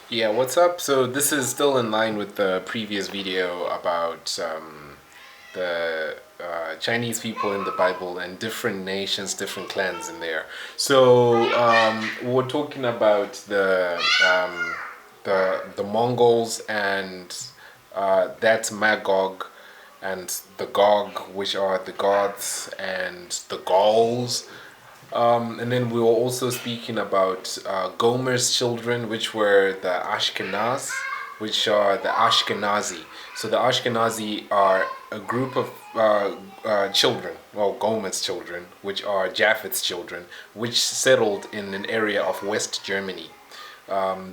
Yeah, what's up? So this is still in line with the previous video about the Chinese people in the Bible and different nations, different clans in there. So we're talking about the Mongols and that's Magog and the Gog, which are the Goths and the Gauls. And then we were also speaking about Gomer's children, which were the Ashkenaz, which are the Ashkenazi. So the Ashkenazi are a group of children, well, Gomer's children, which are Japheth's children, which settled in an area of West Germany.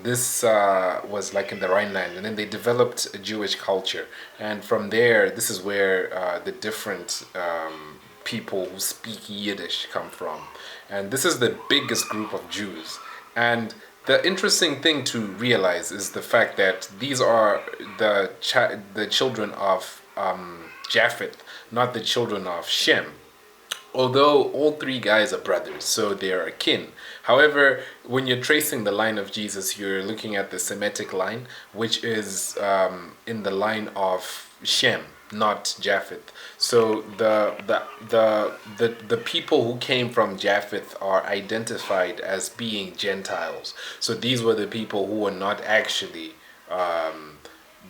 This was like in the Rhineland, and then they developed a Jewish culture. And from there, this is where the different people who speak Yiddish come from. And this is the biggest group of Jews. And the interesting thing to realize is the fact that these are the children of Japheth, not the children of Shem, although all three guys are brothers, so they are akin. However, when you're tracing the line of Jesus, you're looking at the Semitic line, which is in the line of Shem, not Japheth. So the people who came from Japheth are identified as being Gentiles. So these were the people who were not actually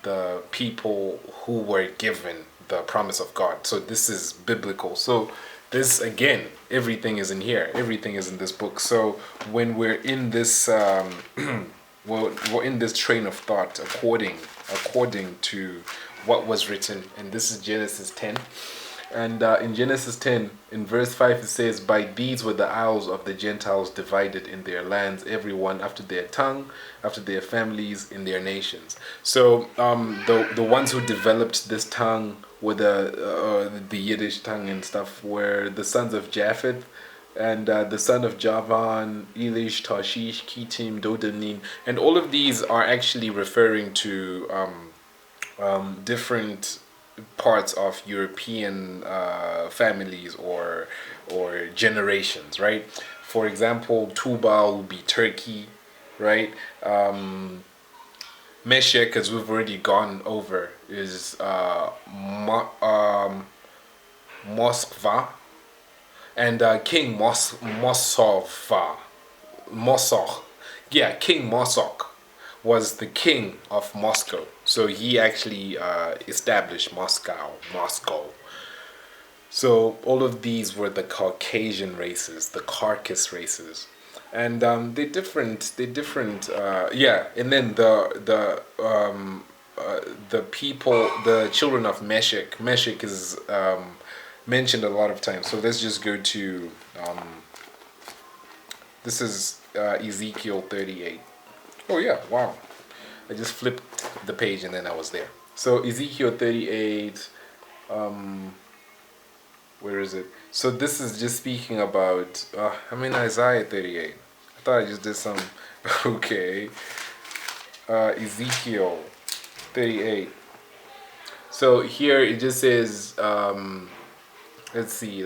the people who were given the promise of God. So this is biblical. So this again, everything is in here. Everything is in this book. So when we're in this, we're in this train of thought according to what was written, and this is Genesis 10. And in Genesis 10, in verse 5, it says, "By these were the isles of the Gentiles divided in their lands, everyone after their tongue, after their families, in their nations." So the ones who developed this tongue with the Yiddish tongue and stuff were the sons of Japheth, and the son of Javan, Elish, Tarshish, Kittim, Dodanim, and all of these are actually referring to different parts of European families or generations, right? For example, Tubal would be Turkey, right? Meshech, as we've already gone over, is Moskva, and King Mosova, Mosok, yeah, King Mosok was the king of Moscow. So he actually established Moscow. So all of these were the Caucasian races, the Caucasus races, and they're different. Yeah. And then the people, the children of Meshech. Meshech is mentioned a lot of times. So let's just go to this is Ezekiel 38. Oh yeah, wow. I just flipped the page and then I was there. So Ezekiel 38, where is it? So this is just speaking about, Isaiah 38. I thought I just did some, okay. Ezekiel 38. So here it just says, let's see.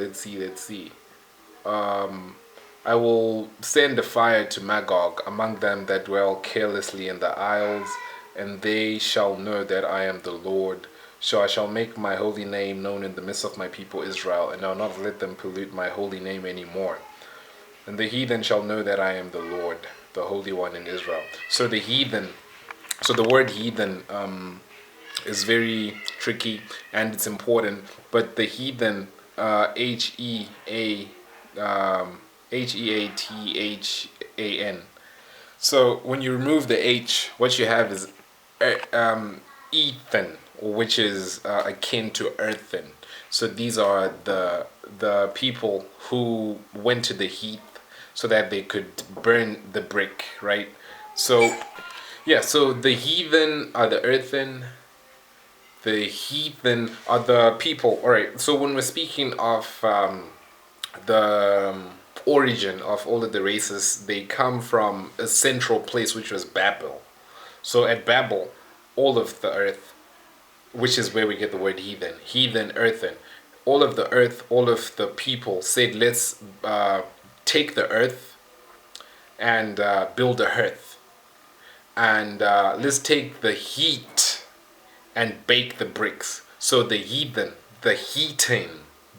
I will send a fire to Magog among them that dwell carelessly in the isles, and they shall know that I am the Lord. So I shall make my holy name known in the midst of my people Israel, and I will not let them pollute my holy name any more. And the heathen shall know that I am the Lord, the Holy One in Israel. So the heathen, so the word heathen is very tricky and it's important, but the heathen, Heathan. So when you remove the H, what you have is Ethan, which is akin to earthen. So these are the people who went to the heath so that they could burn the brick, right? So yeah, so the heathen are the earthen. The heathen are the people. All right. So when we're speaking of the origin of all of the races, they come from a central place, which was Babel. So at Babel, all of the earth, which is where we get the word heathen, earthen, all of the earth, all of the people said, let's take the earth and build a hearth. and let's take the heat and bake the bricks. So the heathen, the heating,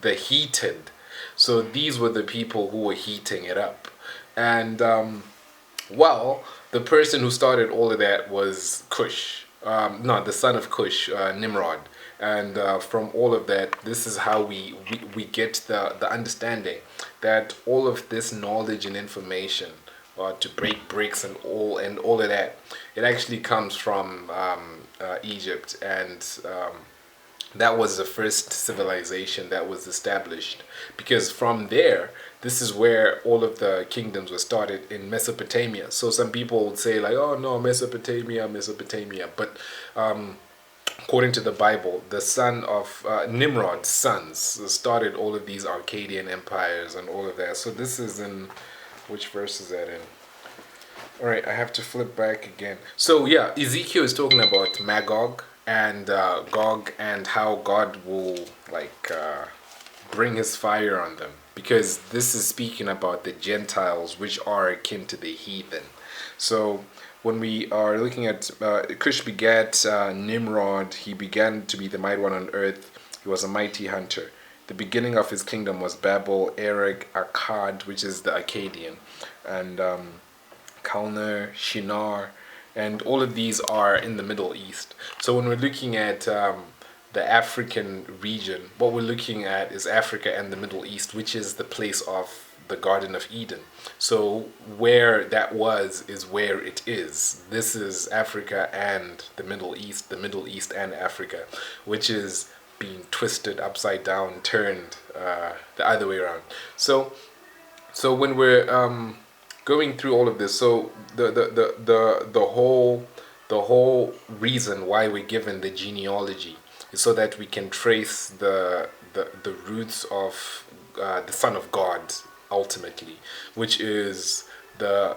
the heated. So these were the people who were heating it up. And well, the person who started all of that was Cush. No, the son of Cush, Nimrod. And from all of that, this is how we get the understanding that all of this knowledge and information to break bricks and all of that, it actually comes from Egypt, and that was the first civilization that was established, because from there, this is where all of the kingdoms were started in Mesopotamia. So some people would say like, oh no, Mesopotamia, but according to the Bible, the son of Nimrod's sons started all of these Akkadian empires and all of that. So this is in, which verse is that in? All right, I have to flip back again. So yeah, Ezekiel is talking about Magog and Gog, and how God will bring his fire on them, because this is speaking about the Gentiles, which are akin to the heathen. So when we are looking at Cush begat Nimrod, he began to be the mighty one on earth. He was a mighty hunter. The beginning of his kingdom was Babel, Erech, Akkad, which is the Akkadian, and Kalner, Shinar, and all of these are in the Middle East. So when we're looking at the African region, what we're looking at is Africa and the Middle East, which is the place of the Garden of Eden. So where that was is where it is. This is Africa and the Middle East and Africa, which is being twisted upside down, turned the other way around. So when we're going through all of this, so the whole reason why we're given the genealogy is so that we can trace the roots of the Son of God ultimately, which is the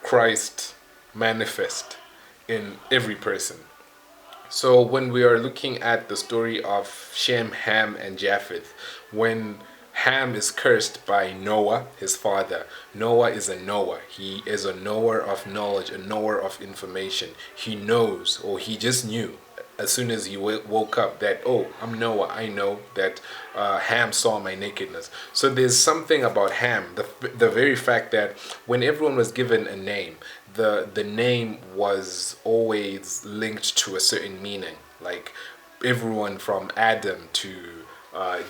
Christ manifest in every person. So when we are looking at the story of Shem, Ham, and Japheth, when Ham is cursed by Noah, his father. Noah is a knower. He is a knower of knowledge, a knower of information. He knows, or he just knew, as soon as he woke up, that, oh, I'm Noah, I know that Ham saw my nakedness. So there's something about Ham, the very fact that when everyone was given a name, the name was always linked to a certain meaning. Like everyone from Adam to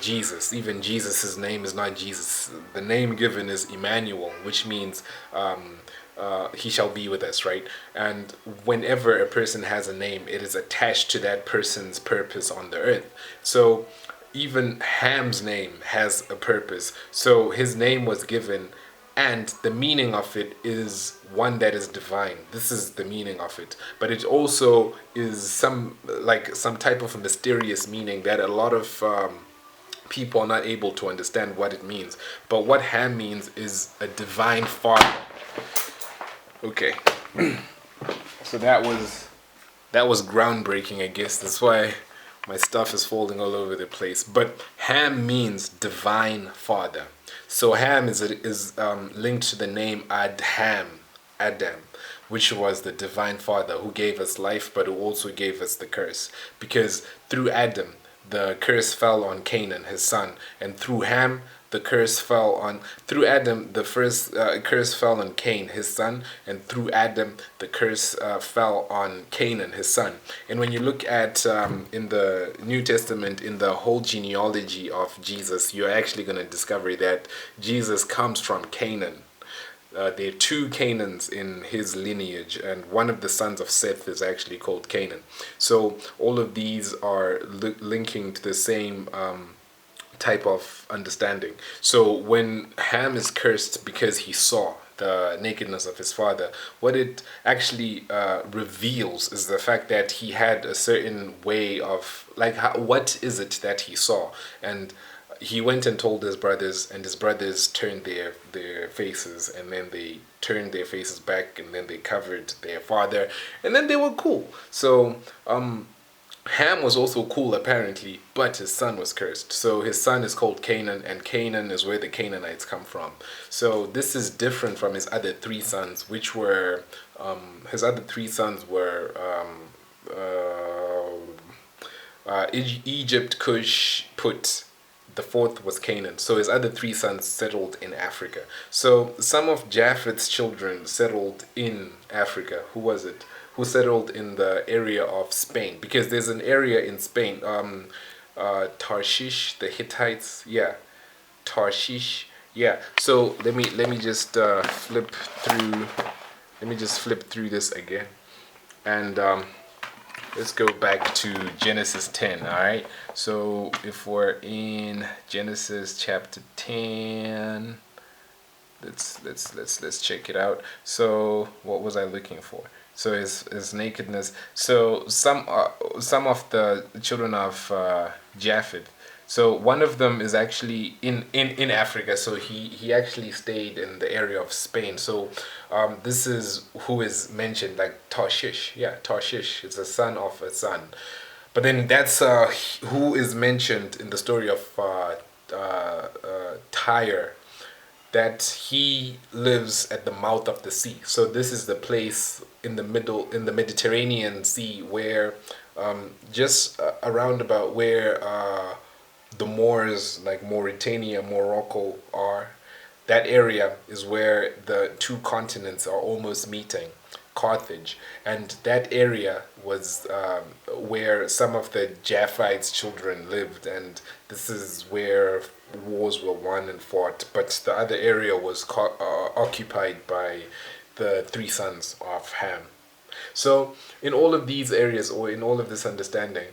Jesus. Even Jesus' name is not Jesus. The name given is Emmanuel, which means he shall be with us, right? And whenever a person has a name, it is attached to that person's purpose on the earth. So even Ham's name has a purpose. So his name was given, and the meaning of it is one that is divine. This is the meaning of it. But it also is some type of a mysterious meaning that a lot of people are not able to understand what it means. But what Ham means is a divine father. Okay. So that was groundbreaking, I guess. That's why my stuff is falling all over the place. But Ham means divine father. So Ham is linked to the name Adam, which was the divine father who gave us life, but who also gave us the curse. Because through Adam, the curse fell on Canaan, his son, and through Ham, the curse fell on, through Adam, the first curse fell on Cain, his son, and through Adam, the curse fell on Canaan, his son. And when you look at in the New Testament, in the whole genealogy of Jesus, you're actually going to discover that Jesus comes from Canaan. There are two Canaans in his lineage, and one of the sons of Seth is actually called Canaan. So all of these are linking to the same type of understanding. So when Ham is cursed because he saw the nakedness of his father, what it actually reveals is the fact that he had a certain way of, what is it that he saw? And he went and told his brothers, and his brothers turned their faces, and then they turned their faces back, and then they covered their father, and then they were cool. So Ham was also cool apparently, but his son was cursed. So his son is called Canaan, and Canaan is where the Canaanites come from. So this is different from his other three sons, which were his other three sons were Egypt, Cush, Put. The fourth was Canaan. So his other three sons settled in Africa. So some of Japheth's children settled in Africa. Who was it? Who settled in the area of Spain? Because there's an area in Spain, Tarshish, the Hittites. Yeah, Tarshish. Yeah. So let me just flip through. Let me just flip through this again, and let's go back to Genesis 10. All right. So if we're in Genesis chapter 10, let's check it out. So what was I looking for? So his nakedness. So some of the children of Japheth. So one of them is actually in Africa. So he actually stayed in the area of Spain. So this is who is mentioned, like Tarshish. Yeah, Tarshish is a son of a son. But then that's who is mentioned in the story of Tyre, that he lives at the mouth of the sea. So this is the place in the middle, in the Mediterranean Sea, where just around about where the Moors, like Mauritania, Morocco, are. That area is where the two continents are almost meeting, Carthage. And that area was where some of the Japhites' children lived, and this is where wars were won and fought. But the other area was occupied by the three sons of Ham. So in all of these areas, or in all of this understanding,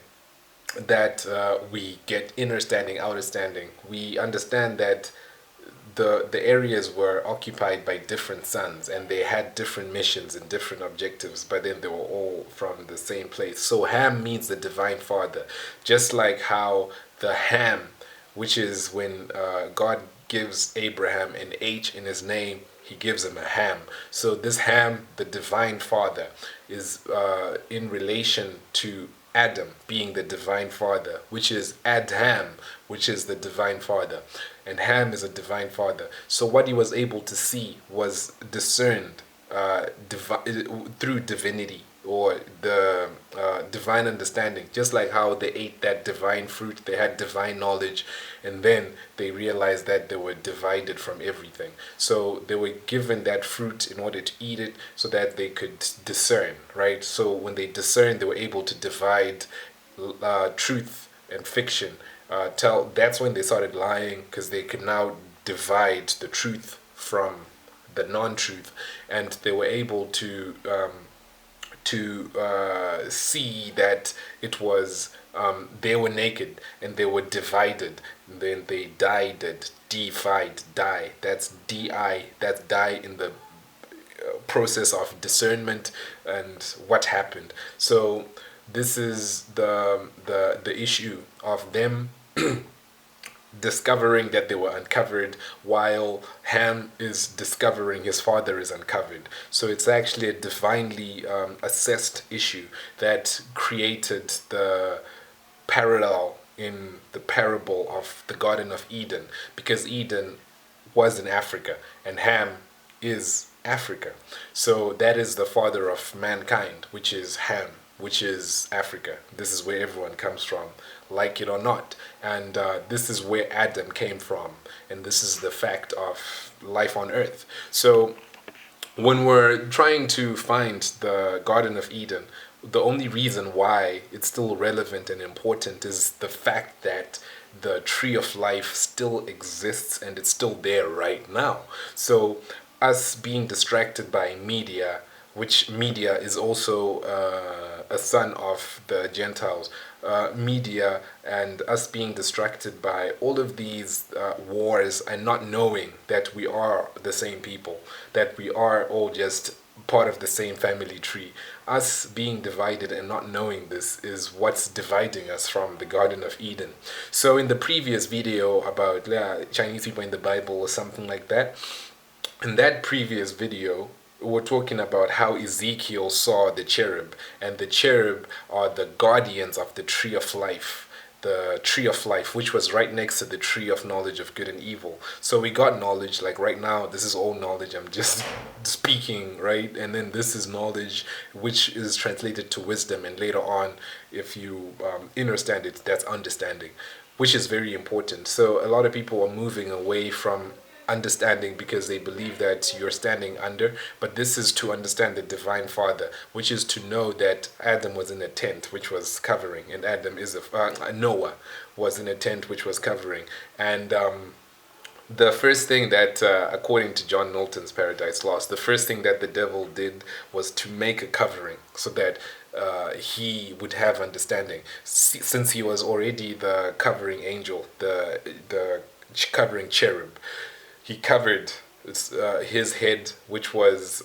that we get inner standing, outer standing, we understand that the areas were occupied by different sons, and they had different missions and different objectives, but then they were all from the same place. So Ham means the divine father, just like how the Ham, which is when God gives Abraham an H in his name, he gives him a Ham. So this Ham, the divine father, is in relation to Adam being the divine father, which is Adam, which is the divine father. And Ham is a divine father. So what he was able to see was discerned through divinity, or the divine understanding. Just like how they ate that divine fruit, they had divine knowledge, and then they realized that they were divided from everything. So they were given that fruit in order to eat it so that they could discern, right? So when they discerned, they were able to divide truth and fiction. That's when they started lying, because they could now divide the truth from the non-truth, and they were able to see that it was they were naked and they were divided, and then they died, defied, die. That's di. That's die in the process of discernment and what happened. So this is the issue of them discovering that they were uncovered, while Ham is discovering his father is uncovered. So it's actually a divinely assessed issue that created the parallel in the parable of the Garden of Eden, because Eden was in Africa and Ham is Africa. So that is the father of mankind, which is Ham, which is Africa. This is where everyone comes from, like it or not. And this is where Adam came from. And this is the fact of life on earth. So when we're trying to find the Garden of Eden, the only reason why it's still relevant and important is the fact that the tree of life still exists and it's still there right now. So us being distracted by media, which media is also a son of the Gentiles, media, and us being distracted by all of these wars and not knowing that we are the same people, that we are all just part of the same family tree. Us being divided and not knowing this is what's dividing us from the Garden of Eden. So in the previous video about Chinese people in the Bible or something like that, in that previous video, we're talking about how Ezekiel saw the cherub, and the cherub are the guardians of the tree of life. The tree of life, which was right next to the tree of knowledge of good and evil. So we got knowledge, like right now, this is all knowledge. I'm just speaking, right? And then this is knowledge, which is translated to wisdom. And later on, if you understand it, that's understanding, which is very important. So a lot of people are moving away from understanding because they believe that you're standing under, but this is to understand the divine father, which is to know that Adam was in a tent which was covering, and Adam is Noah was in a tent which was covering. And the first thing that according to John Knowlton's Paradise Lost, the first thing that the devil did was to make a covering so that he would have understanding, since he was already the covering angel, the covering cherub. He covered his head, which was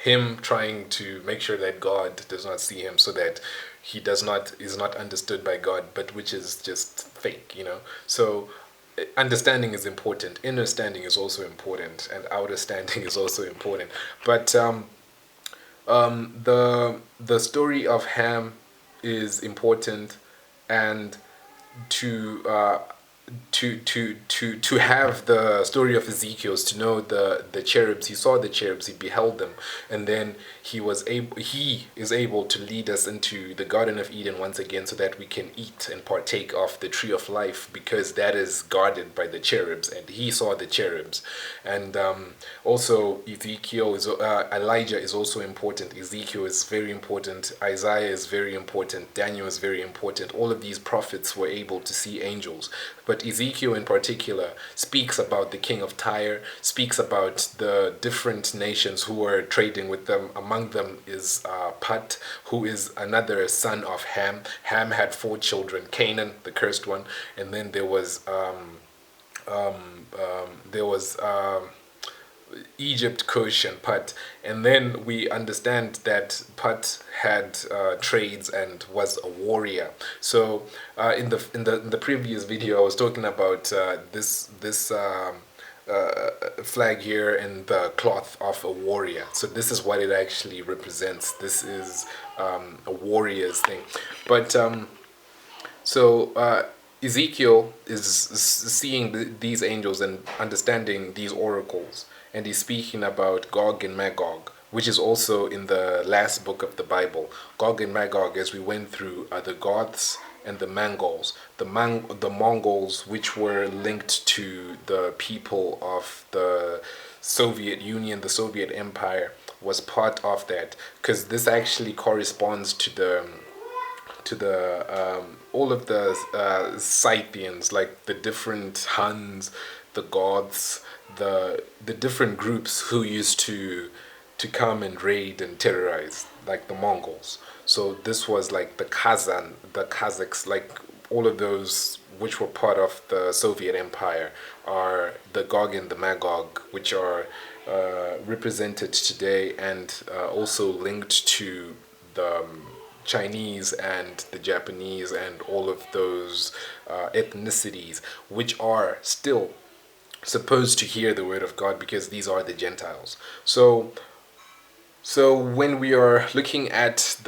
him trying to make sure that God does not see him, so that he is not understood by God, but which is just fake, you know. So understanding is important, inner standing is also important, and outer standing is also important. But the story of Ham is important, and to to have the story of Ezekiel is to know the cherubs. He saw the cherubs, he beheld them, and then he is able to lead us into the Garden of Eden once again, so that we can eat and partake of the tree of life, because that is guarded by the cherubs, and he saw the cherubs. And also Ezekiel is Elijah is also important. Ezekiel is very important. Isaiah is very important. Daniel is very important. All of these prophets were able to see angels, but Ezekiel in particular speaks about the king of Tyre, speaks about the different nations who were trading with them. Among them is Put, who is another son of Ham. Ham had 4 children: Canaan, the cursed one, and then there was Egypt, Cush, and Put. And then we understand that Put had trades and was a warrior. So in the previous video, I was talking about this flag here and the cloth of a warrior. So this is what it actually represents. This is a warrior's thing. But Ezekiel is seeing these angels and understanding these oracles, and he's speaking about Gog and Magog, which is also in the last book of the Bible. Gog and Magog, as we went through, are the Goths and the Mongols. The Mongols, which were linked to the people of the Soviet Union, the Soviet Empire, was part of that, because this actually corresponds to the all of the Scythians, like the different Huns, the Goths, the different groups who used to come and raid and terrorize, like the Mongols. So this was like the Kazakhs, like all of those which were part of the Soviet Empire are the Gog and the Magog, which are represented today, and also linked to the Chinese and the Japanese and all of those ethnicities, which are still supposed to hear the word of God, because these are the Gentiles. So when we are looking at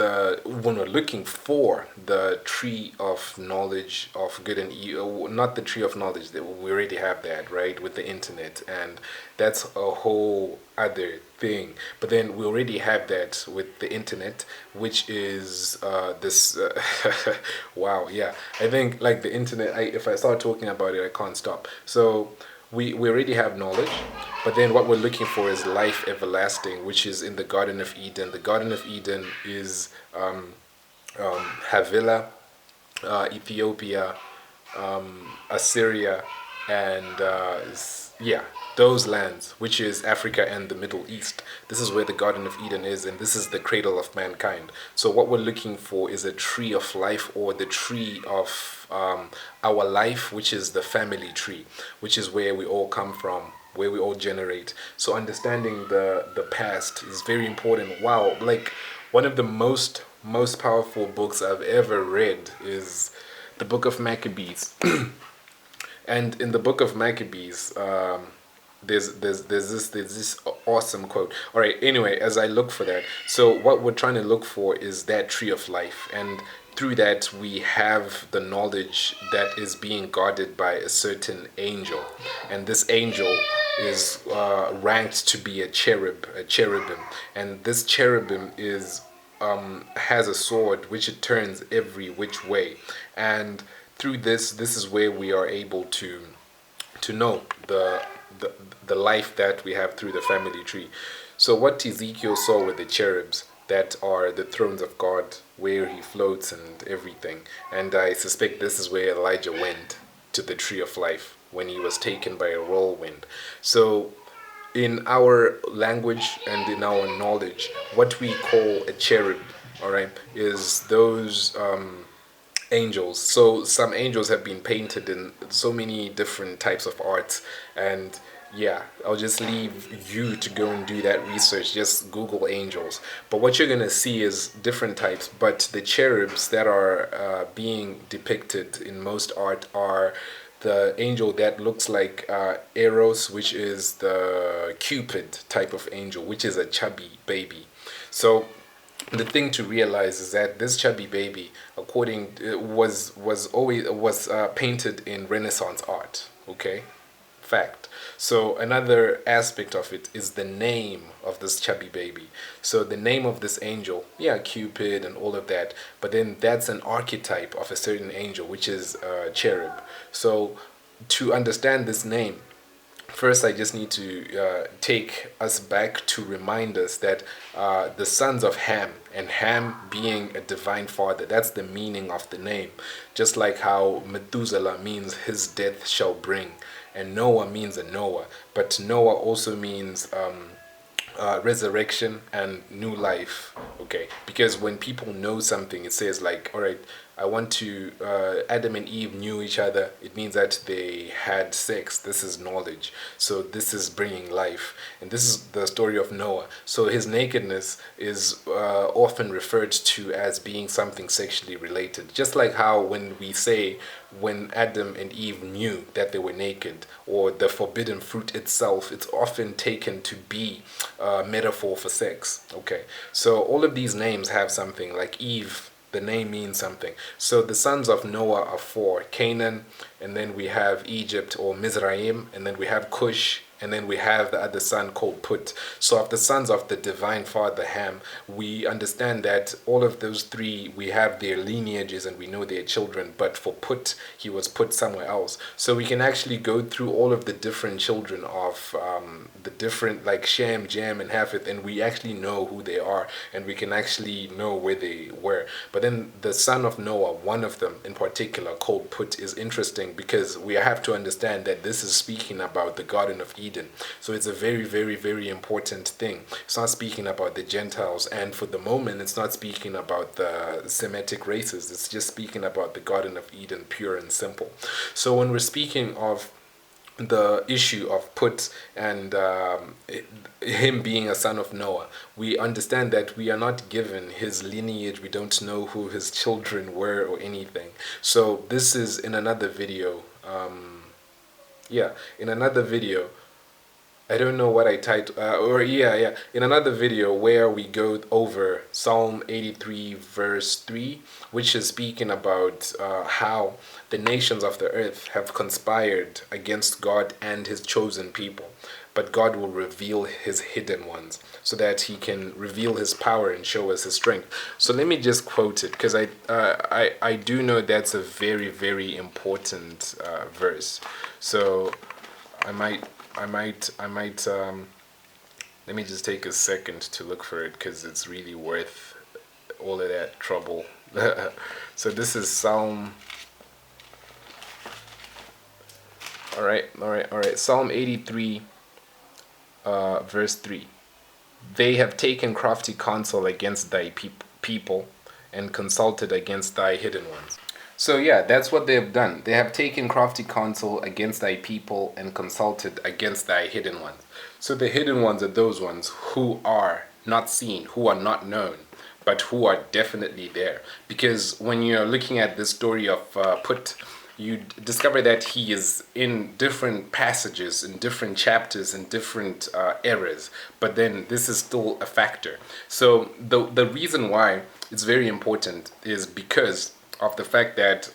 when we're looking for the tree of knowledge of good and evil, not the tree of knowledge, that we already have that, right, with the internet, and that's a whole other thing. But then we already have that with the internet, which is this wow, yeah, I think like the internet, if I start talking about it, I can't stop. So we already have knowledge, but then what we're looking for is life everlasting, which is in the Garden of Eden. The Garden of Eden is Havilah, Ethiopia, Assyria, and yeah, those lands, which is Africa and the Middle East. This is where the Garden of Eden is, and this is the cradle of mankind. So what we're looking for is a tree of life, or the tree of our life, which is the family tree, which is where we all come from, where we all generate. So understanding the past is very important. Wow, like one of the most powerful books I've ever read is the book of Maccabees. And in the book of Maccabees, there's this awesome quote. All right. Anyway, as I look for that, so what we're trying to look for is that tree of life, and through that we have the knowledge that is being guarded by a certain angel, and this angel is ranked to be a cherubim, and this cherubim is has a sword which it turns every which way, and through this is where we are able to know the the life that we have through the family tree. So what Ezekiel saw with the cherubs that are the thrones of God, where he floats and everything, and I suspect this is where Elijah went to the tree of life when he was taken by a whirlwind. So in our language and in our knowledge, what we call a cherub, all right, is those angels. So some angels have been painted in so many different types of arts, and yeah, I'll just leave you to go and do that research. Just Google angels. But what you're gonna see is different types. But the cherubs that are being depicted in most art are the angel that looks like Eros, which is the Cupid type of angel, which is a chubby baby. So the thing to realize is that this chubby baby, according was painted in Renaissance art. Okay, fact. So another aspect of it is the name of this chubby baby. So the name of this angel, yeah, Cupid and all of that, but then that's an archetype of a certain angel, which is cherub. So to understand this name, first I just need to take us back to remind us that the sons of Ham, and Ham being a divine father, that's the meaning of the name. Just like how Methuselah means his death shall bring, and Noah means a Noah, but Noah also means resurrection and new life. Okay, because when people know something, it says like, all right, I want to Adam and Eve knew each other. It means that they had sex. This is knowledge. So this is bringing life, and this is the story of Noah. So his nakedness is often referred to as being something sexually related. Just like how when we say when Adam and Eve knew that they were naked, or the forbidden fruit itself, it's often taken to be a metaphor for sex. Okay, so all of these names have something. Like Eve, the name means something. So the sons of Noah are four: Canaan, and then we have Egypt or Mizraim, and then we have Cush, and then we have the other son called Put. So of the sons of the divine father Ham, we understand that all of those three, we have their lineages and we know their children, but for Put, he was put somewhere else. So we can actually go through all of the different children of the different, like Shem, Jam, and Japheth, and we actually know who they are, and we can actually know where they were. But then the son of Noah, one of them in particular called Put, is interesting because we have to understand that this is speaking about the Garden of Eden. So it's a very, very, very important thing. It's not speaking about the Gentiles, and for the moment it's not speaking about the Semitic races. It's just speaking about the Garden of Eden, pure and simple. So when we're speaking of the issue of Put and him being a son of Noah, we understand that we are not given his lineage. We don't know who his children were or anything. So this is in another video. In another video. I don't know what I titled, in another video where we go over Psalm 83 verse 3, which is speaking about how the nations of the earth have conspired against God and his chosen people, but God will reveal his hidden ones so that he can reveal his power and show us his strength. So let me just quote it, because I do know that's a very, very important verse. So I might let me just take a second to look for it, because it's really worth all of that trouble. So this is Psalm, all right, Psalm 83 verse 3. They have taken crafty counsel against thy people and consulted against thy hidden ones. So yeah, that's what they have done. They have taken crafty counsel against thy people and consulted against thy hidden ones. So the hidden ones are those ones who are not seen, who are not known, but who are definitely there. Because when you're looking at this story of Put, you discover that he is in different passages, in different chapters, in different eras. But then this is still a factor. So the reason why it's very important is because of the fact that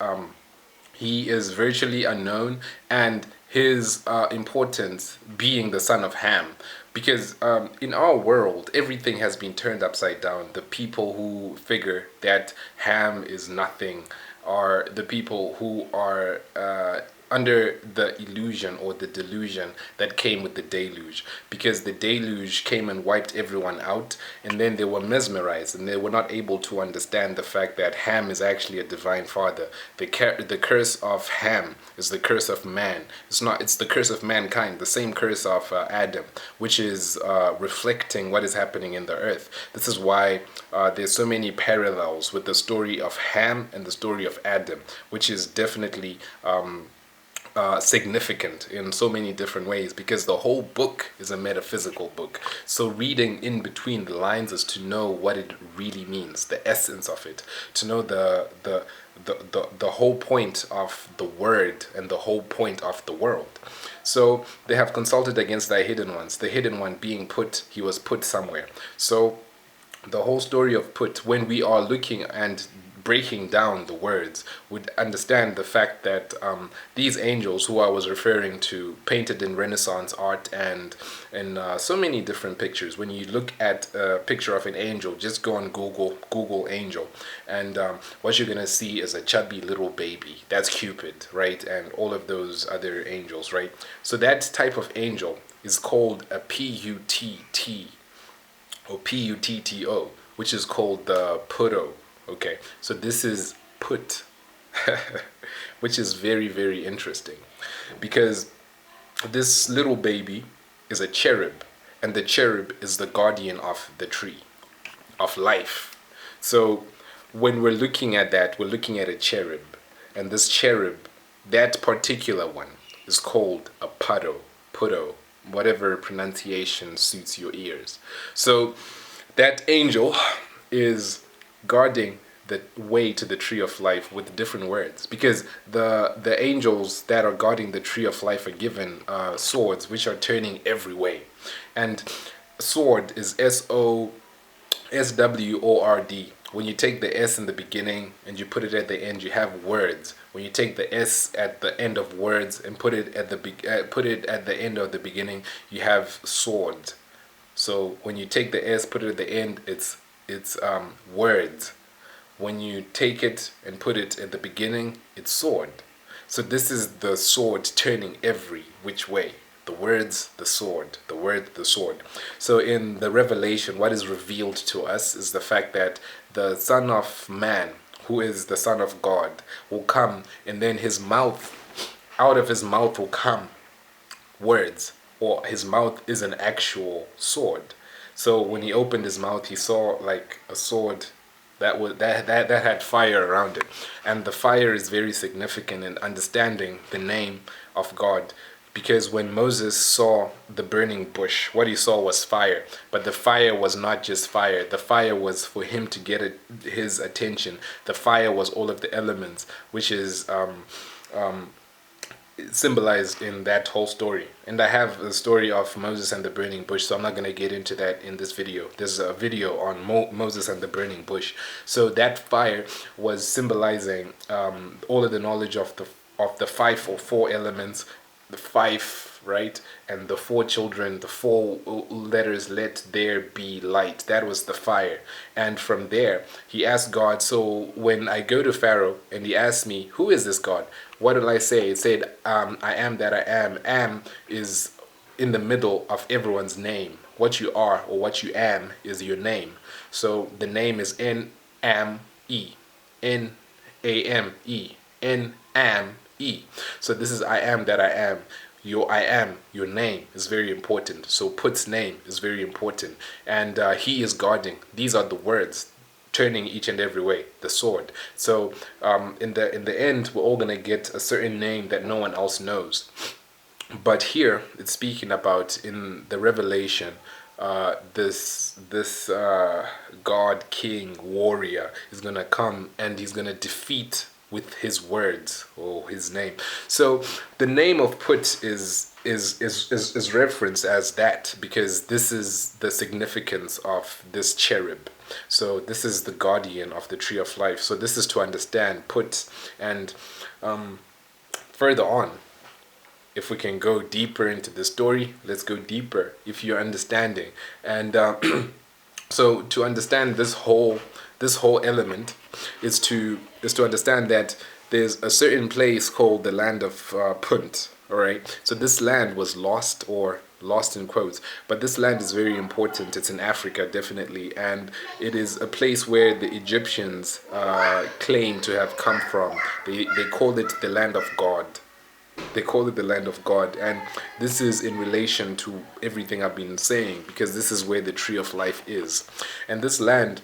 he is virtually unknown, and his importance being the son of Ham. Because in our world, everything has been turned upside down. The people who figure that Ham is nothing are the people who are under the illusion or the delusion that came with the deluge, because the deluge came and wiped everyone out, and then they were mesmerized and they were not able to understand the fact that Ham is actually a divine father. The curse of Ham is the curse of man. It's the curse of mankind, the same curse of Adam, which is reflecting what is happening in the earth. This is why there's so many parallels with the story of Ham and the story of Adam, which is definitely significant in so many different ways, because the whole book is a metaphysical book. So reading in between the lines is to know what it really means, the essence of it, to know the whole point of the word and the whole point of the world. So they have consulted against thy hidden ones, the hidden one being put, he was put somewhere. So the whole story of put, when we are looking and breaking down the words, would understand the fact that these angels who I was referring to, painted in Renaissance art and in so many different pictures. When you look at a picture of an angel, just go on Google angel, and what you're gonna see is a chubby little baby. That's Cupid, right? And all of those other angels, right? So that type of angel is called a P-U-T-T or P-U-T-T-O, which is called the Puto. Okay, so this is put, which is very, very interesting, because this little baby is a cherub, and the cherub is the guardian of the tree of life. So when we're looking at that, we're looking at a cherub, and this cherub, that particular one, is called a puto, whatever pronunciation suits your ears. So that angel is guarding the way to the tree of life with different words, because the angels that are guarding the tree of life are given swords which are turning every way. And sword is SWORD. When you take the S in the beginning and you put it at the end, you have words. When you take the S at the end of words and put it at the end of the beginning, you have sword. So when you take the S, put it at the end, it's words. When you take it and put it at the beginning, it's sword. So this is the sword turning every which way. The words, the sword. The word, the sword. So in the Revelation, what is revealed to us is the fact that the Son of Man, who is the Son of God, will come, and then his mouth, out of his mouth will come words, or his mouth is an actual sword. So when he opened his mouth, he saw like a sword that had fire around it, and the fire is very significant in understanding the name of God. Because when Moses saw the burning bush, what he saw was fire. But the fire was not just fire. The fire was for him to get his attention. The fire was all of the elements, which is symbolized in that whole story. And I have the story of Moses and the burning bush, so I'm not going to get into that in this video. There's a video on Moses and the burning bush. So that fire was symbolizing all of the knowledge of the five or four elements, the five, right, and the four children, the four letters, let there be light. That was the fire. And from there he asked God, so when I go to Pharaoh and he asked me, who is this God, what did I say? It said, I am that I am. Am is in the middle of everyone's name. What you are or what you am is your name. So the name is N-Am-E. N-A-M-E. N-Am-E. So this is I am that I am. Your I am, your name is very important. So Put's name is very important. And he is guarding. These are the words turning each and every way, the sword. So in the end, we're all going to get a certain name that no one else knows. But here it's speaking about, in the Revelation, this God, king, warrior is going to come, and he's going to defeat with his words or his name. So the name of Put is referenced as that because this is the significance of this cherub. So this is the guardian of the tree of life. So this is to understand Put. And further on, if we can go deeper into the story, let's go deeper if you're understanding. And so to understand this whole element is to understand that there's a certain place called the land of Punt. All right, so this land was lost, or lost in quotes, but this land is very important. It's in Africa, definitely, and it is a place where the Egyptians claim to have come from. They called it the land of God. They call it the land of God, and this is in relation to everything I've been saying, because this is where the tree of life is. And this land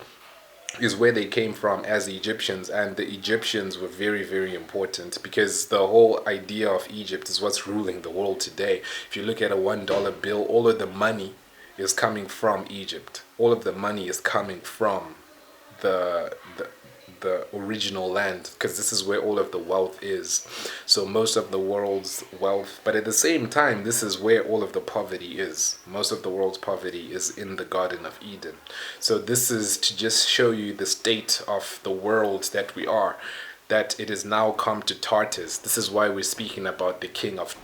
is where they came from as the Egyptians, and the Egyptians were very, very important because the whole idea of Egypt is what's ruling the world today. If you look at a $1 bill, all of the money is coming from Egypt. All of the money is coming from the original land, because this is where all of the wealth is. So most of the world's wealth, but at the same time, this is where all of the poverty is. Most of the world's poverty is in the Garden of Eden. So this is to just show you the state of the world that we are, that it has now come to Tartarus. This is why we're speaking about the king of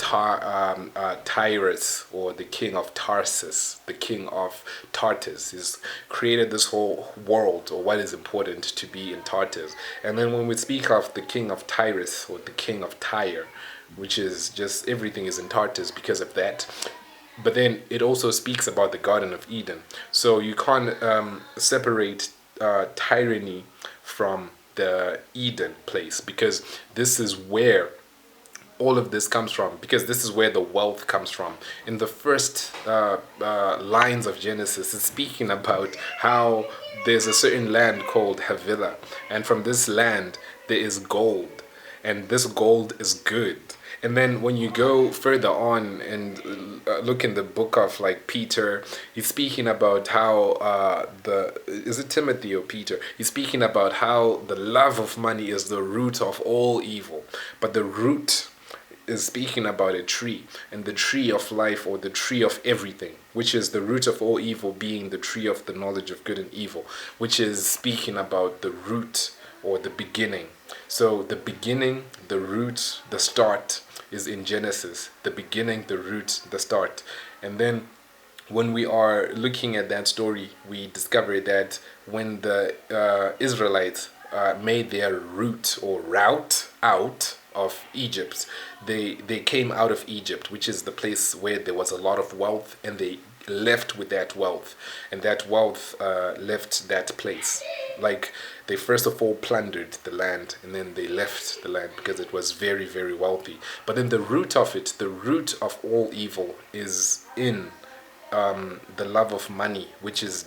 Tyrus, or the king of Tarsus, the king of Tartarus. He's created this whole world, or what is important to be in Tartarus. And then when we speak of the king of Tyrus, or the king of Tyre, which is just everything is in Tartarus because of that. But then it also speaks about the Garden of Eden. So you can't separate tyranny from the Eden place, because this is where all of this comes from, because this is where the wealth comes from. In the first lines of Genesis, it's speaking about how there's a certain land called Havilah, and from this land there is gold, and this gold is good. And then when you go further on and look in the book of like Peter, he's speaking about how is it Timothy or Peter? He's speaking about how the love of money is the root of all evil. But the root is speaking about a tree, and the tree of life, or the tree of everything, which is the root of all evil, being the tree of the knowledge of good and evil, which is speaking about the root, or the beginning. So the beginning, the root, the start is in Genesis. The beginning, the root, the start. And then when we are looking at that story, we discover that when the Israelites made their route or route out of Egypt, they came out of Egypt, which is the place where there was a lot of wealth, and they left with that wealth, and that wealth left that place. Like, they first of all plundered the land, and then they left the land because it was very, very wealthy. But then the root of it, the root of all evil, is in the love of money, which is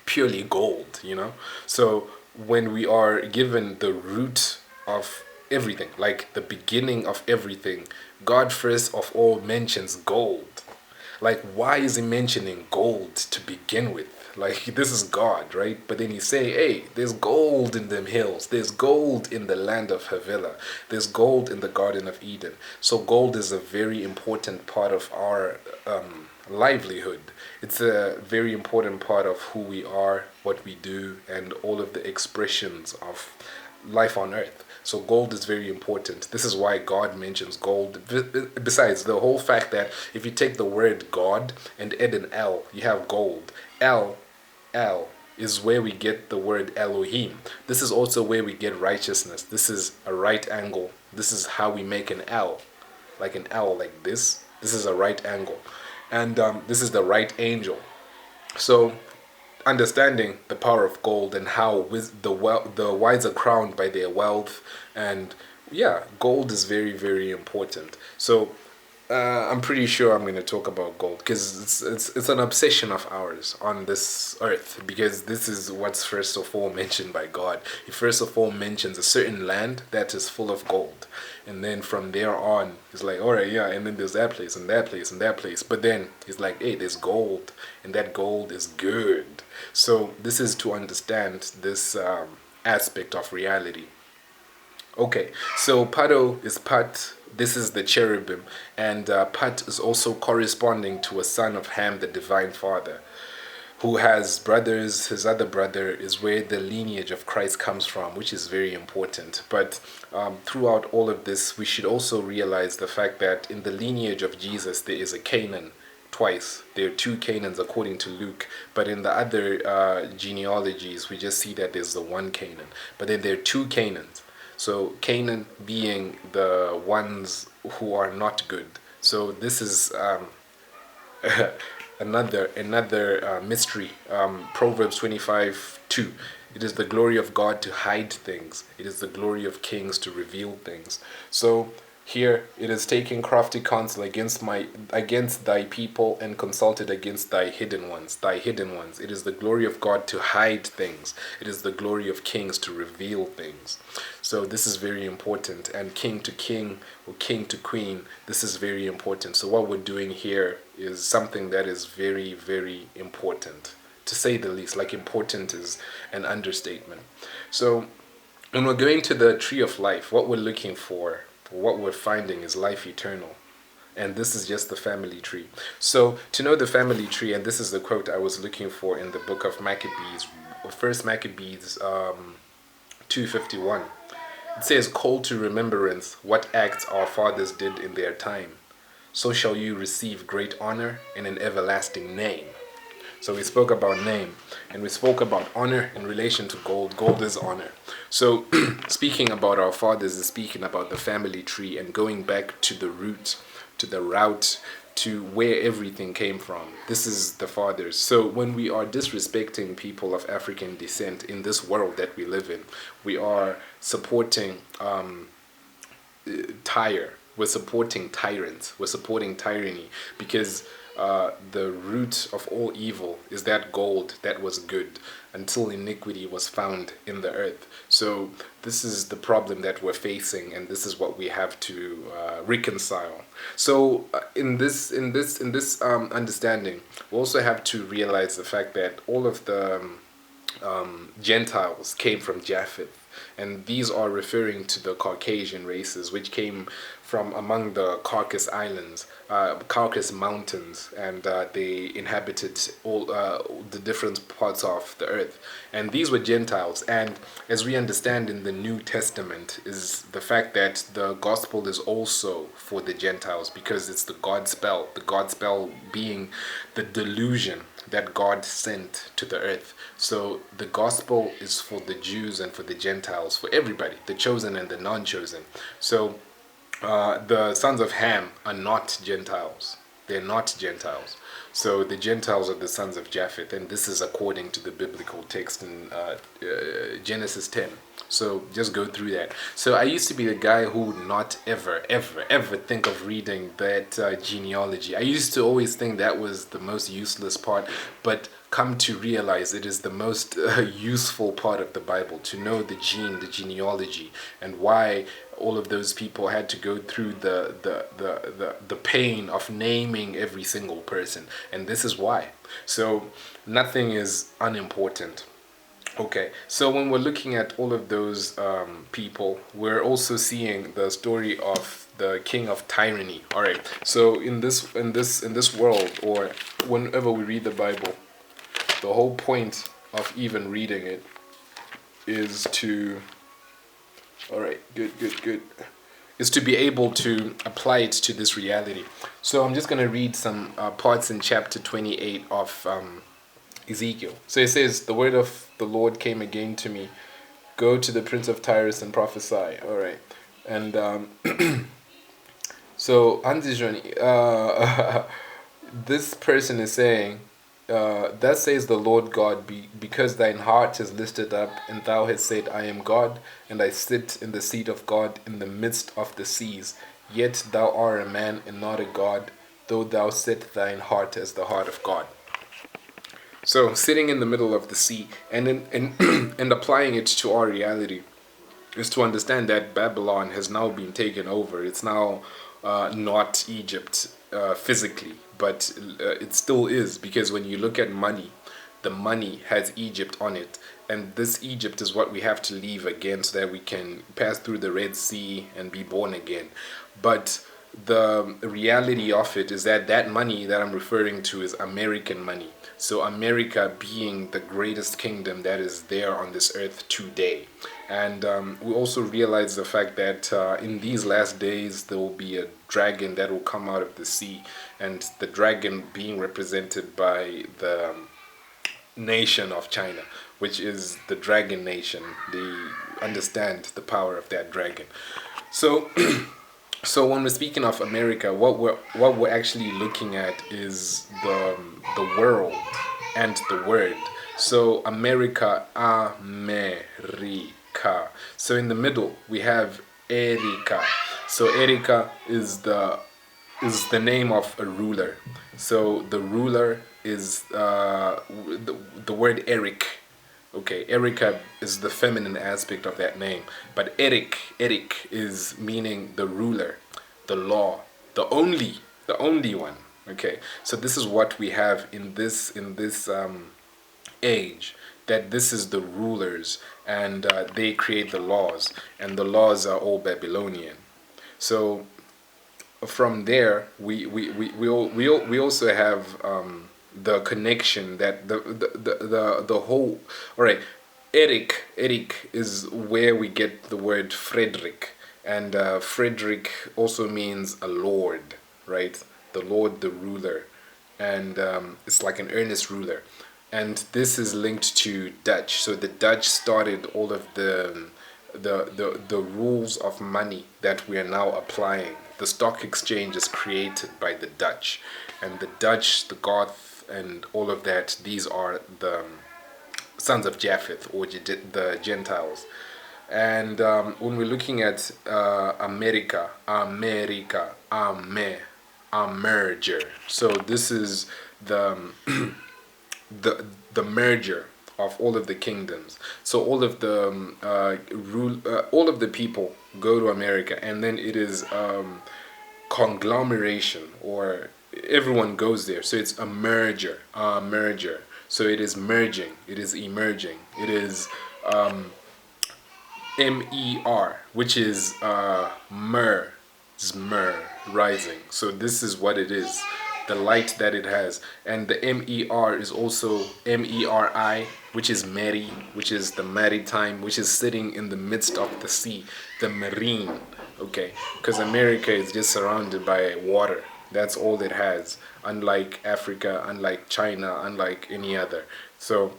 purely gold, you know. So when we are given the root of everything, like the beginning of everything, God first of all mentions gold. Like, why is he mentioning gold to begin with? Like, this is God, right? But then he's saying, hey, there's gold in them hills. There's gold in the land of Havilah. There's gold in the Garden of Eden. So gold is a very important part of our livelihood. It's a very important part of who we are, what we do, and all of the expressions of life on earth. So gold is very important. This is why God mentions gold. Besides the whole fact that if you take the word God and add an L, you have gold. L is where we get the word Elohim. This is also where we get righteousness. This is a right angle. This is how we make an L. Like an L like this. This is a right angle. And this is the right angel. So understanding the power of gold and how the wise are crowned by their wealth, and yeah, gold is very, very important. So I'm pretty sure I'm going to talk about gold because it's an obsession of ours on this earth, because this is what's first of all mentioned by God. He first of all mentions a certain land that is full of gold, and then from there on he's like, all right, yeah, and then there's that place and that place and that place, but then he's like, hey, there's gold, and that gold is good. So this is to understand this aspect of reality. Okay, so Pado is Pat. This is the cherubim, and Pat is also corresponding to a son of Ham, the divine father, who has brothers. His other brother is where the lineage of Christ comes from, which is very important. But throughout all of this, we should also realize the fact that in the lineage of Jesus, there is a Canaan twice. There are two Canaans according to Luke, but in the other genealogies, we just see that there's the one Canaan. But then there are two Canaans. So Canaan being the ones who are not good. So this is another mystery. Proverbs 25:2. It is the glory of God to hide things. It is the glory of kings to reveal things. So here it is taking crafty counsel against thy people and consulted against thy hidden ones. Thy hidden ones. It is the glory of God to hide things. It is the glory of kings to reveal things. So this is very important. And king to king or king to queen, this is very important. So what we're doing here is something that is very, very important, to say the least. Like, important is an understatement. So when we're going to the tree of life, what we're looking for, what we're finding is life eternal. And this is just the family tree. So to know the family tree, and this is the quote I was looking for in the book of Maccabees, First Maccabees 2:51. It says, call to remembrance what acts our fathers did in their time. So shall you receive great honor and an everlasting name. So we spoke about name, and we spoke about honor in relation to gold. Gold is honor. So speaking about our fathers is speaking about the family tree and going back to the root, to the route, to where everything came from. This is the fathers. So when we are disrespecting people of African descent in this world that we live in, we are supporting we're supporting tyrants, we're supporting tyranny, because the root of all evil is that gold that was good until iniquity was found in the earth. So this is the problem that we're facing, and this is what we have to reconcile. So in this understanding, we also have to realize the fact that all of the Gentiles came from Japheth, and these are referring to the Caucasian races, which came from among the Caucasus Islands, Caucasus Mountains, and they inhabited all the different parts of the earth. And these were Gentiles. And as we understand in the New Testament, is the fact that the gospel is also for the Gentiles, because it's the Godspell being the delusion that God sent to the earth. So the gospel is for the Jews and for the Gentiles, for everybody, the chosen and the non-chosen. So the sons of Ham are not Gentiles. They're not Gentiles. So the Gentiles are the sons of Japheth, and this is according to the biblical text in Genesis 10. So just go through that. So I used to be the guy who would not ever, ever, ever think of reading that genealogy. I used to always think that was the most useless part, but come to realize it is the most useful part of the Bible, to know the genealogy, and why all of those people had to go through the pain of naming every single person. And this is why. So nothing is unimportant. Okay, so when we're looking at all of those people, we're also seeing the story of the king of tyranny. All right, so in this world, or whenever we read the Bible, the whole point of even reading it is to, all right, good, is to be able to apply it to this reality. So I'm just going to read some parts in chapter 28 of Ezekiel. So it says, the word of the Lord came again to me, go to the prince of Tyrus and prophesy. All right, and so this person is saying, thus says the Lord God, because thine heart is lifted up, and thou hast said, I am God, and I sit in the seat of God in the midst of the seas. Yet thou art a man and not a God, though thou set thine heart as the heart of God. So sitting in the middle of the sea, and and applying it to our reality, is to understand that Babylon has now been taken over. It's now not Egypt physically, but it still is, because when you look at money, the money has Egypt on it, and this Egypt is what we have to leave again so that we can pass through the Red Sea and be born again. But the reality of it is that that money that I'm referring to is American money. So America being the greatest kingdom that is there on this earth today. And we also realize the fact that in these last days there will be a dragon that will come out of the sea, and the dragon being represented by the nation of China, which is the dragon nation. They understand the power of that dragon. So so when we're speaking of America, what we're actually looking at is the world and the word. So America, America. So in the middle we have Erica. So Erica is the name of a ruler. So the ruler is the word Eric. Okay, Erica is the feminine aspect of that name, but Eric is meaning the ruler, the law, the only one. Okay, so this is what we have in this age. That this is the rulers, and they create the laws, and the laws are all Babylonian. So from there, we also have the connection that the whole. All right, Eric is where we get the word Frederick, and Frederick also means a lord, right? The lord, the ruler, and it's like an earnest ruler, and this is linked to Dutch. So the Dutch started all of the rules of money that we are now applying. The stock exchange is created by the Dutch, and the Dutch, the Goth, and all of that. These are the sons of Japheth, or the Gentiles. And when we're looking at America, a merger. So this is the the merger of all of the kingdoms. So all of the all of the people go to America, and then it is conglomeration, or everyone goes there. So it's a merger, merger. So it is merging, it is emerging, it is MER, which is Zmer, rising. So this is what it is, the light that it has. And the MER is also MERI, which is Mary, which is the maritime, which is sitting in the midst of the sea, the marine. Okay, because America is just surrounded by water. That's all it has, unlike Africa, unlike China, unlike any other. So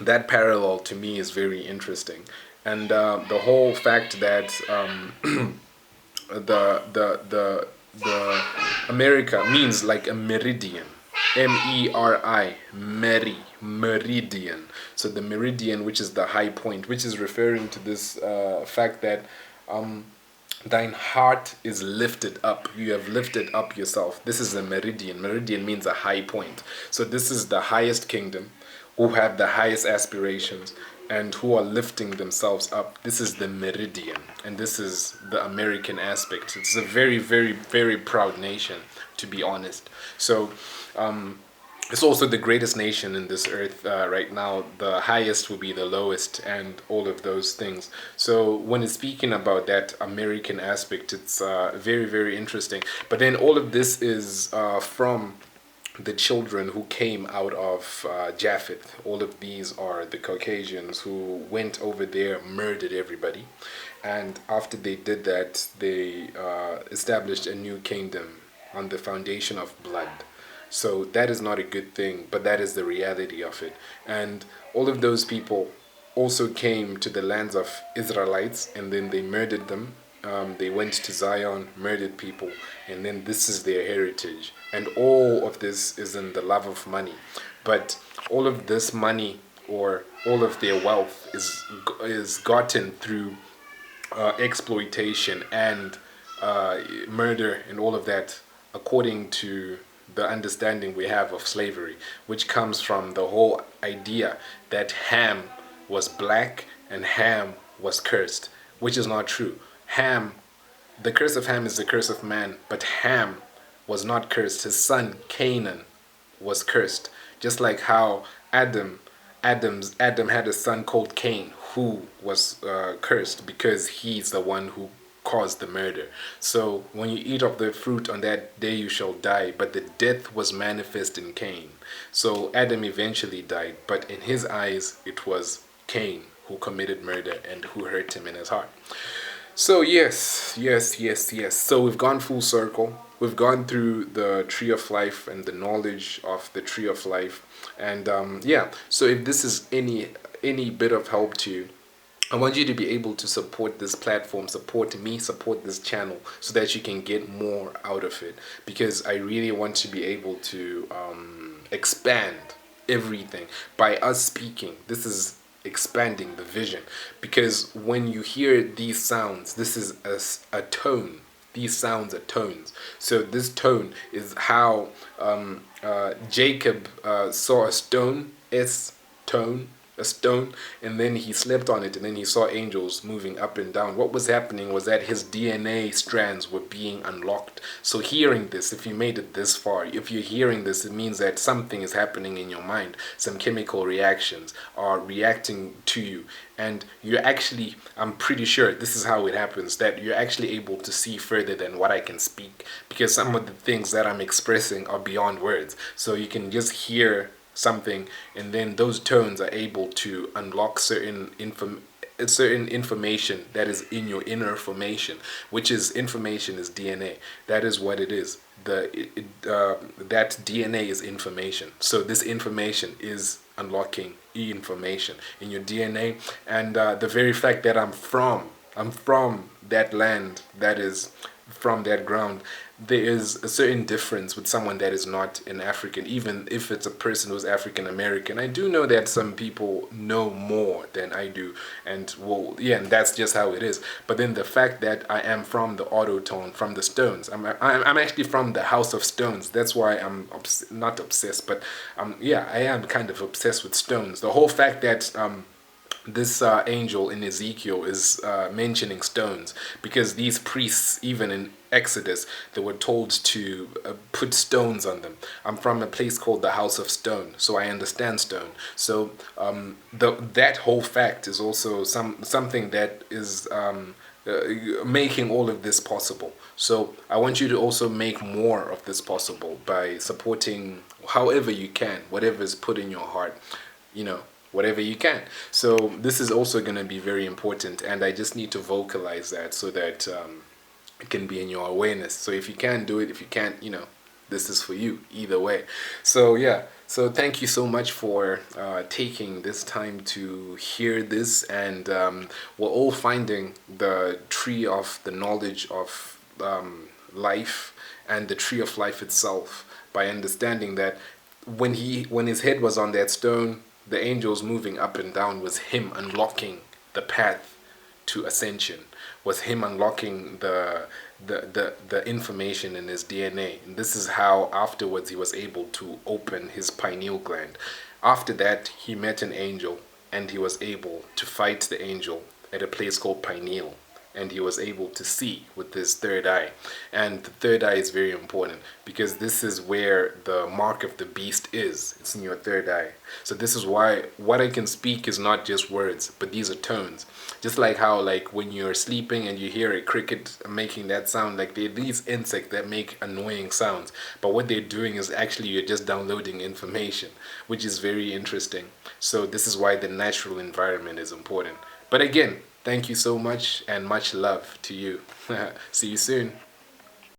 that parallel to me is very interesting. And the whole fact that the America means like a meridian, MERI, meridian. So the meridian, which is the high point, which is referring to this fact that thine heart is lifted up. You have lifted up yourself. This is a meridian. Meridian means a high point. So this is the highest kingdom, who have the highest aspirations and who are lifting themselves up. This is the meridian, and this is the American aspect. It's a very, very, very proud nation, to be honest. So it's also the greatest nation in this earth right now. The highest will be the lowest, and all of those things. So when it's speaking about that American aspect, it's very, very interesting. But then all of this is from the children who came out of Japheth. All of these are the Caucasians who went over there, murdered everybody, and after they did that, they established a new kingdom on the foundation of blood. So that is not a good thing, but that is the reality of it. And all of those people also came to the lands of Israelites, and then they murdered them. They went to Zion, murdered people, and then this is their heritage. And all of this is in the love of money. But all of this money, or all of their wealth, is gotten through exploitation and murder and all of that, according to the understanding we have of slavery, which comes from the whole idea that Ham was black and Ham was cursed, which is not true. Ham, the curse of Ham is the curse of man, but Ham was not cursed. His son Canaan was cursed. Just like how Adam, Adam had a son called Cain who was cursed because he's the one who caused the murder. So when you eat of the fruit on that day you shall die, but the death was manifest in Cain. So Adam eventually died, but in his eyes it was Cain who committed murder and who hurt him in his heart. So yes. So we've gone full circle. We've gone through the tree of life and the knowledge of the tree of life, and yeah. So if this is any bit of help to you, I want you to be able to support this platform, support me, support this channel, so that you can get more out of it. Because I really want to be able to expand everything by us speaking. This is expanding the vision, because when you hear these sounds, this is a tone. These sounds are tones. So this tone is how Jacob saw a stone, tone, a stone, and then he slept on it, and then he saw angels moving up and down. What was happening was that his DNA strands were being unlocked. So hearing this, if you made it this far, if you're hearing this, it means that something is happening in your mind. Some chemical reactions are reacting to you, and you're actually, I'm pretty sure this is how it happens, that you're actually able to see further than what I can speak, because some of the things that I'm expressing are beyond words. So you can just hear something, and then those tones are able to unlock certain information that is in your inner formation, which is information is DNA. That is what it is. That DNA is information. So this information is unlocking information in your DNA, and the very fact that I'm from that land, that is from that ground, there is a certain difference with someone that is not an African, even if it's a person who's African American. I do know that some people know more than I do, and well, yeah, and that's just how it is. But then the fact that I am from the Autotone, from the Stones, I'm actually from the House of Stones. That's why I'm not obsessed, but yeah, I am kind of obsessed with stones. The whole fact that this angel in Ezekiel is mentioning stones, because these priests, even in Exodus, they were told to put stones on them. I'm from a place called the House of Stone, so I understand stone. So that whole fact is also something that is making all of this possible. So I want you to also make more of this possible by supporting however you can, whatever is put in your heart, whatever you can. So this is also going to be very important, and I just need to vocalize that so that it can be in your awareness. So if you can do it, if you can't, this is for you either way. So yeah, so thank you so much for taking this time to hear this, and we're all finding the tree of the knowledge of life and the tree of life itself by understanding that when his head was on that stone, the angels moving up and down was him unlocking the path to ascension, was him unlocking the information in his DNA. And this is how afterwards he was able to open his pineal gland. After that, he met an angel, and he was able to fight the angel at a place called pineal. And he was able to see with his third eye. And the third eye is very important, because this is where the mark of the beast is. It's in your third eye. So this is why what I can speak is not just words, but these are tones. Just like how, like, when you're sleeping and you hear a cricket making that sound, like they're these insects that make annoying sounds, but what they're doing is actually you're just downloading information, which is very interesting. So this is why the natural environment is important. But again, thank you so much, and much love to you. See you soon.